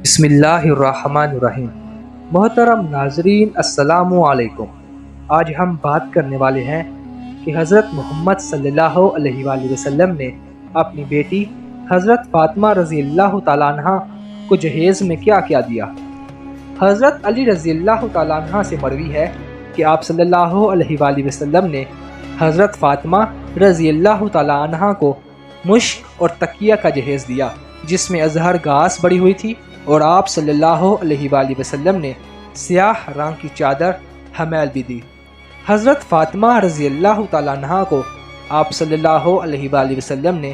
بسم اللہ الرحمن الرحیم۔ محترم ناظرین السلام علیکم۔ آج ہم بات کرنے والے ہیں کہ حضرت محمد صلی اللہ علیہ وآلہ وسلم نے اپنی بیٹی حضرت فاطمہ رضی اللہ تعالیٰ عنہ کو جہیز میں کیا کیا دیا۔ حضرت علی رضی اللہ تعالیٰ عنہ سے مروی ہے کہ آپ صلی اللہ علیہ وآلہ وسلم نے حضرت فاطمہ رضی اللہ تعالیٰ عنہ کو مشک اور تکیہ کا جہیز دیا، جس میں ازہر گھاس بڑی ہوئی تھی، اور آپ صلی اللہ علیہ وآلہ وسلم نے سیاہ رنگ کی چادر حمیل بھی دی۔ حضرت فاطمہ رضی اللہ تعالیٰ عنہ کو آپ صلی اللہ علیہ وآلہ وسلم نے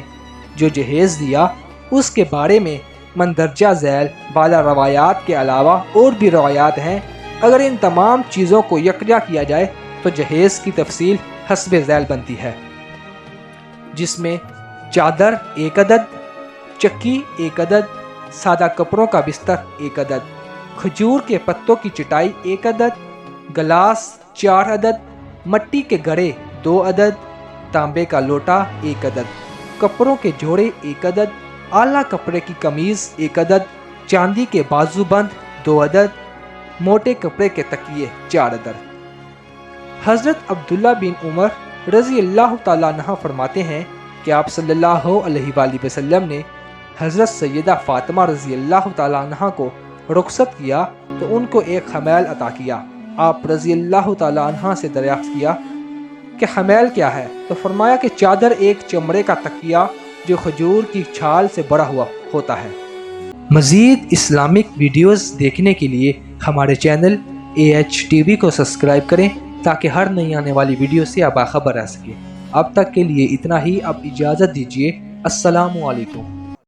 جو جہیز دیا، اس کے بارے میں مندرجہ ذیل بالا روایات کے علاوہ اور بھی روایات ہیں۔ اگر ان تمام چیزوں کو یکجا کیا جائے تو جہیز کی تفصیل حسب ذیل بنتی ہے، جس میں چادر 1 عدد، چکی 1 عدد، سادہ کپڑوں کا بستر 1 عدد، کھجور کے پتوں کی چٹائی 1 عدد، گلاس 4 عدد، مٹی کے گھڑے 2 عدد، تانبے کا لوٹا 1 عدد، کپڑوں کے جوڑے 1 عدد، اعلیٰ کپڑے کی قمیض 1 عدد، چاندی کے بازو بند 2 عدد، موٹے کپڑے کے تکیے 4 عدد۔ حضرت عبداللہ بن عمر رضی اللہ تعالیٰ عنہ فرماتے ہیں کہ آپ صلی اللہ علیہ وآلہ وسلم نے حضرت سیدہ فاطمہ رضی اللہ تعالیٰ عنہ کو رخصت کیا تو ان کو ایک حمیل عطا کیا۔ آپ رضی اللہ تعالیٰ عنہ سے دریافت کیا کہ حمیل کیا ہے، تو فرمایا کہ چادر ایک چمڑے کا تکیہ جو کھجور کی چھال سے بڑا ہوا ہوتا ہے۔ مزید اسلامک ویڈیوز دیکھنے کے لیے ہمارے چینل AHTV کو سبسکرائب کریں تاکہ ہر نئی آنے والی ویڈیو سے آپ باخبر رہ سکیں۔ اب تک کے لیے اتنا ہی، اب اجازت دیجیے۔ السلام علیکم۔